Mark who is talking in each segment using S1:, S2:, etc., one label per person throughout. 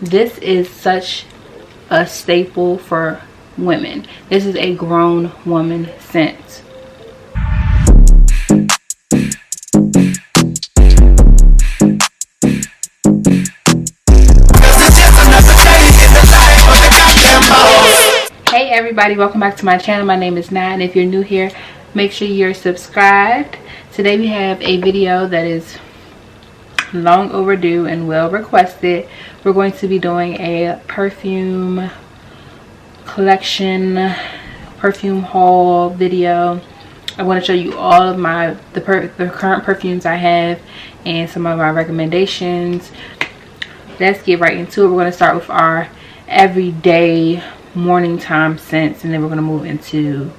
S1: This is such a staple for women. This is a grown woman scent. Hey everybody, welcome back to my channel. My name is Nat, and if you're new here, make sure you're subscribed. Today we have a video that is long overdue and well requested. We're going to be doing a perfume collection, perfume haul video. I want to show you all of the current perfumes I have and some of my recommendations. Let's get right into it. We're going to start with our everyday morning time scents, and then we're going to move into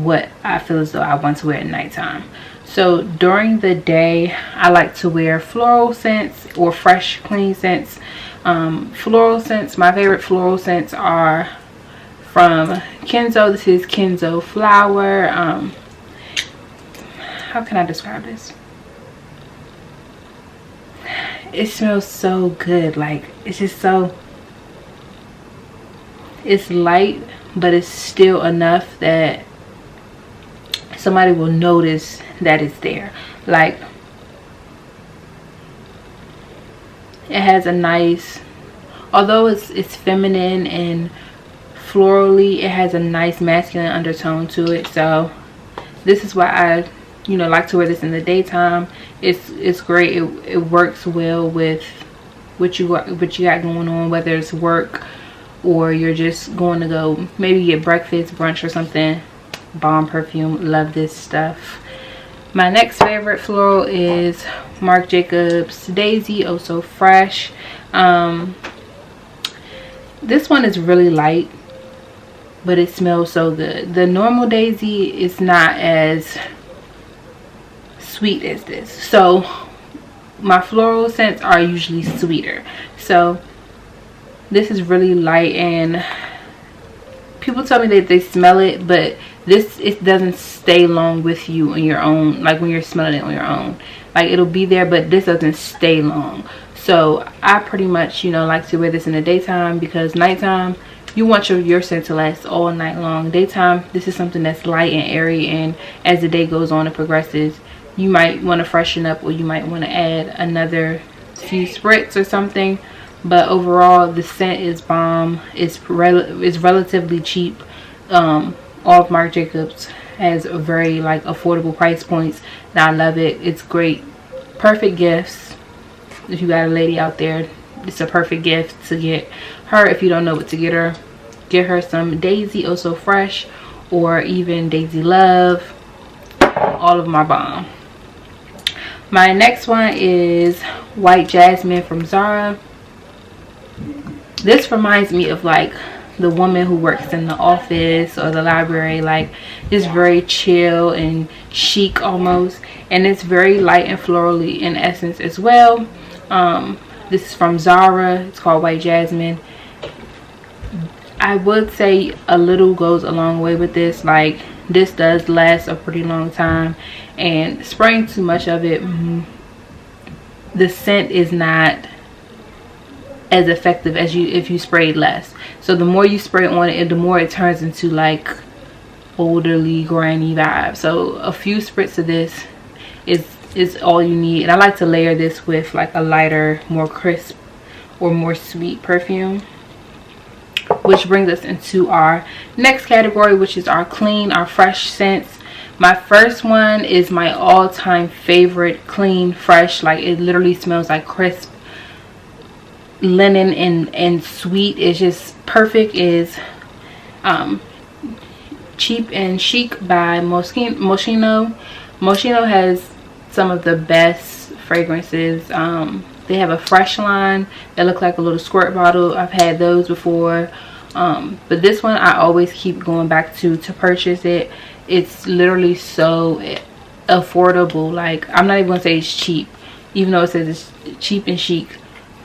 S1: what I feel as though I want to wear at nighttime. So during the day, I like to wear floral scents or fresh, clean scents. Floral scents, my favorite floral scents are from Kenzo. This is Kenzo flower. How can I describe this? It smells so good. Like, it's just so, it's light, but it's still enough that somebody will notice that it's there. Like, it has a nice, although it's feminine and florally, it has a nice masculine undertone to it. So this is why I like to wear this in the daytime. It's great. It works well with what you got going on, whether it's work or you're just going to go maybe get breakfast, brunch or something. Bomb perfume. Love this stuff. My next favorite floral is Marc Jacobs Daisy, oh so fresh. This one is really light, but it smells so good. The normal Daisy is not as sweet as this, so my floral scents are usually sweeter. So this is really light, and people tell me that they smell it, but it doesn't stay long with you on your own. Like when you're smelling it on your own, like it'll be there, but this doesn't stay long. So I pretty much like to wear this in the daytime, because nighttime you want your scent to last all night long. Daytime, this is something that's light and airy, and as the day goes on and progresses, you might want to freshen up, or you might want to add another few spritz or something. But overall, the scent is bomb. It's relatively cheap. All of Marc Jacobs has a very affordable price points, and I love it. It's great. Perfect gifts. If you got a lady out there, it's a perfect gift to get her. If you don't know what to get her some Daisy Oh So Fresh, or even Daisy Love. All of my bomb. My next one is White Jasmine from Zara. This reminds me of the woman who works in the office or the library. Like, it's very chill and chic almost, and it's very light and florally in essence as well. This is from Zara. It's called White Jasmine. I would say a little goes a long way with this. Like, this does last a pretty long time, and spraying too much of it, the scent is not as effective as if you sprayed less. So the more you spray on it, the more it turns into elderly granny vibe. So a few spritz of this is all you need. And I like to layer this with a lighter, more crisp or more sweet perfume, which brings us into our next category, which is our clean, our fresh scents. My first one is my all-time favorite clean fresh. It literally smells like crisp linen and sweet. It's just perfect. Is Cheap and Chic by Moschino. Moschino has some of the best fragrances. They have a fresh line that look like a little squirt bottle. I've had those before, but this one I always keep going back to purchase it. It's literally so affordable. I'm not even gonna say it's cheap, even though it says it's cheap and chic.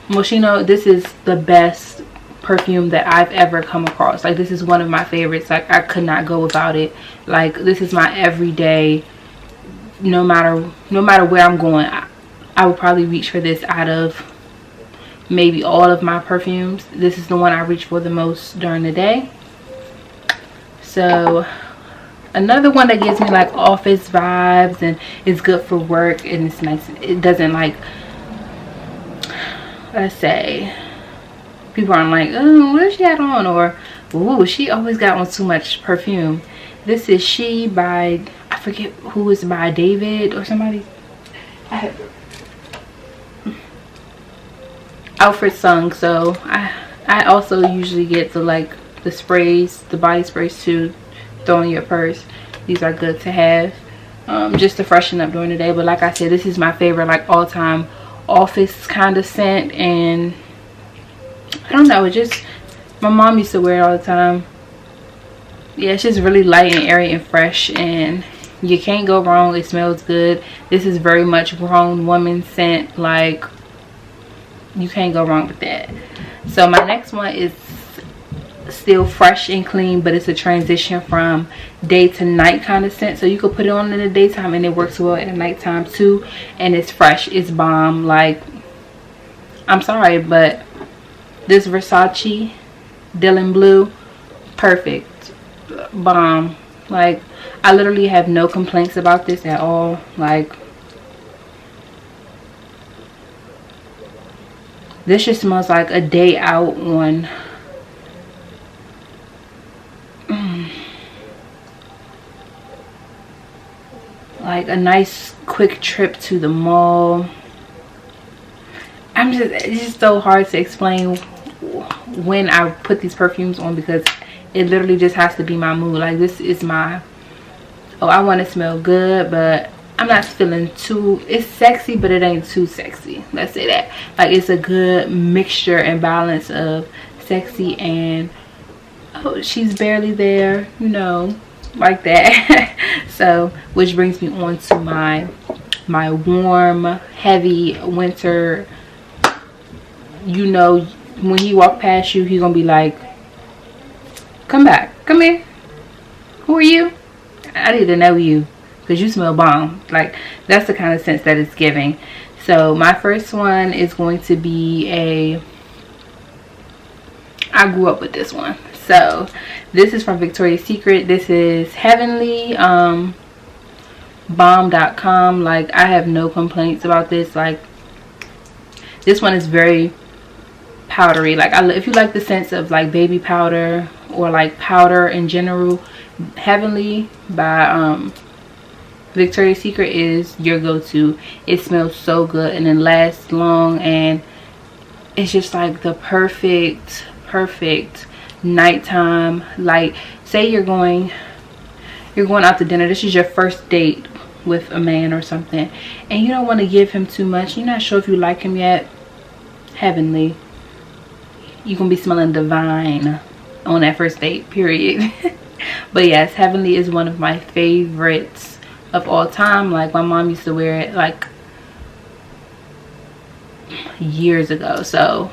S1: Moschino, this is the best perfume that I've ever come across. This is one of my favorites. I could not go without it. This is my everyday. No matter where I'm going, I would probably reach for this out of maybe all of my perfumes, this is the one I reach for the most during the day. So another one that gives me like office vibes and is good for work, and it's nice. It doesn't like, let's say, people aren't like, oh, what does she got on, or ooh, she always got on too much perfume. This is She by, I forget who is by, David or somebody. I have Alfred sung. So I also usually get the like the sprays, the body sprays to throw in your purse. These are good to have just to freshen up during the day. But like I said, this is my favorite like all-time office kind of scent. And I don't know, it just, my mom used to wear it all the time. Yeah, it's just really light and airy and fresh, and you can't go wrong. It smells good. This is very much grown woman scent. Like, you can't go wrong with that. So my next one is still fresh and clean, but it's a transition from day to night kind of scent. So you could put it on in the daytime and it works well at the nighttime too. And it's fresh, it's bomb. Like, I'm sorry, but this VERSACE Dylan Blue, perfect, bomb. Like, I literally have no complaints about this at all. Like, this just smells like a day out on like a nice quick trip to the mall. It's just so hard to explain when I put these perfumes on, because it literally just has to be my mood. Like, this is my, oh, I want to smell good, but I'm not feeling too, it's sexy, but it ain't too sexy. Let's say that. Like, it's a good mixture and balance of sexy and, oh, she's barely there, you know, like that. So, which brings me on to my warm, heavy winter. You know, when he walk past you, he's gonna be like, come back, come here, who are you? I need to know you, because you smell bomb. Like, that's the kind of sense that it's giving. So my first one is going to be I grew up with this one. So this is from Victoria's Secret. This is Heavenly bomb.com. Like, I have no complaints about this. Like, this one is very powdery. Like, if you like the scents of like baby powder or like powder in general, Heavenly by Victoria's Secret is your go-to. It smells so good and it lasts long, and it's just like the perfect nighttime. Like, say you're going out to dinner, this is your first date with a man or something, and you don't want to give him too much, you're not sure if you like him yet, Heavenly, you're gonna be smelling divine on that first date, period. But yes, Heavenly is one of my favorites of all time. Like, my mom used to wear it like years ago. So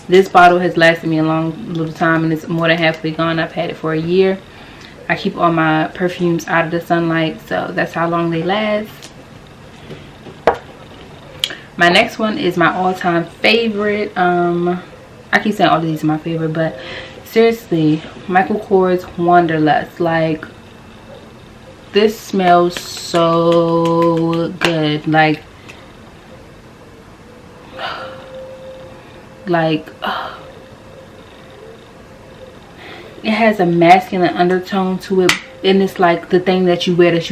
S1: this bottle has lasted me a long little time, and it's more than halfway gone. I've had it for a year. I keep all my perfumes out of the sunlight, so that's how long they last. My next one is my all-time favorite. I keep saying all of these are my favorite, but seriously, Michael Kors Wanderlust. Like, this smells so good. Like it has a masculine undertone to it, and it's like the thing that you wear that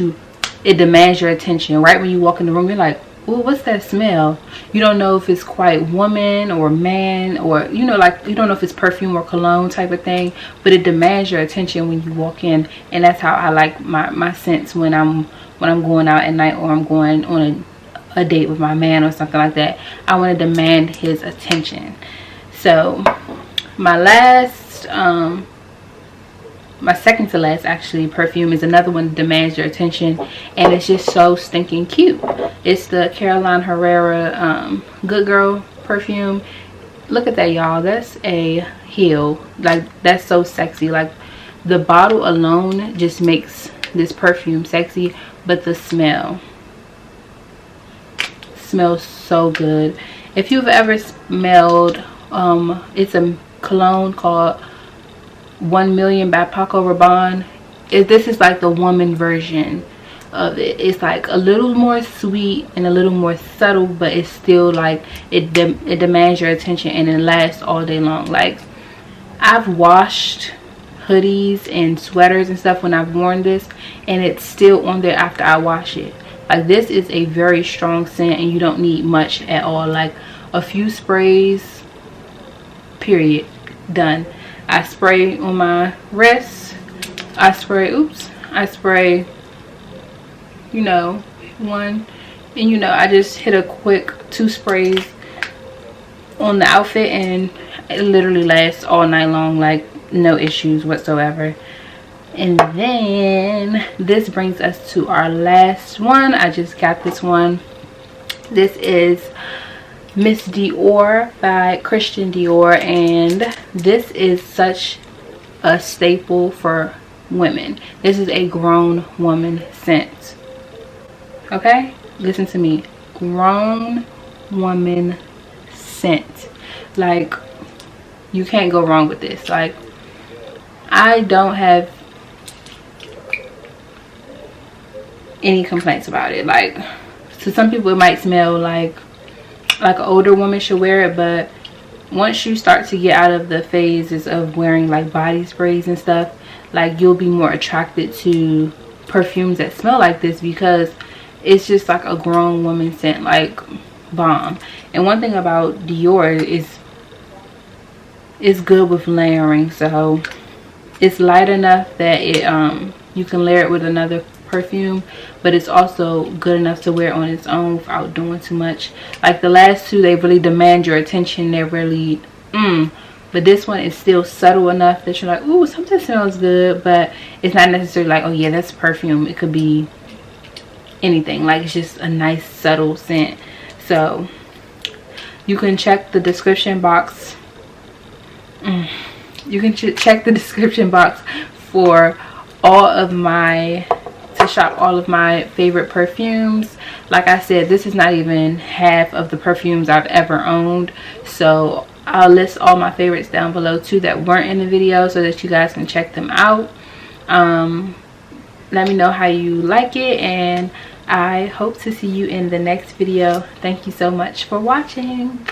S1: it demands your attention. Right when you walk in the room, you're like, oh, what's that smell? You don't know if it's quite woman or man, or, you know, like, you don't know if it's perfume or cologne type of thing, but it demands your attention when you walk in. And that's how I like my scents when I'm going out at night, or I'm going on a date with my man or something like that. I want to demand his attention. So my last my second to last actually perfume is another one that demands your attention, and it's just so stinking cute. It's the Caroline Herrera Good Girl perfume. Look at that, y'all. That's a heel. Like, that's so sexy. Like, the bottle alone just makes this perfume sexy, but the smell smells so good. If you've ever smelled, it's a cologne called 1 Million by Paco Rabanne. This is like the woman version of it. It's like a little more sweet and a little more subtle, but it's still like it demands your attention, and it lasts all day long. Like, I've washed hoodies and sweaters and stuff when I've worn this, and it's still on there after I wash it. Like, this is a very strong scent, and you don't need much at all. Like a few sprays, period, done. I spray on my wrists, I spray, you know, one, and you know, I just hit a quick 2 sprays on the outfit, and it literally lasts all night long, like no issues whatsoever. And then this brings us to our last one. I just got this one. This is Miss Dior by Christian Dior, and this is such a staple for women. This is a grown woman scent. Okay, listen to me, grown woman scent. Like, you can't go wrong with this. Like, I don't have any complaints about it. Like, to some people it might smell like an older woman should wear it, but once you start to get out of the phases of wearing like body sprays and stuff, like, you'll be more attracted to perfumes that smell like this, because it's just like a grown woman scent, like bomb. And one thing about Dior is it's good with layering. So it's light enough that it you can layer it with another perfume, but it's also good enough to wear on its own without doing too much. Like the last two, they really demand your attention. They're really but this one is still subtle enough that you're like, ooh, something smells good, but it's not necessarily like, oh yeah, that's perfume. It could be anything. Like, it's just a nice subtle scent. So you can check the description box. You can check the description box for all of my, to shop all of my favorite perfumes. Like I said, this is not even half of the perfumes I've ever owned, so I'll list all my favorites down below too that weren't in the video, so that you guys can check them out. Let me know how you like it, and I hope to see you in the next video. Thank you so much for watching.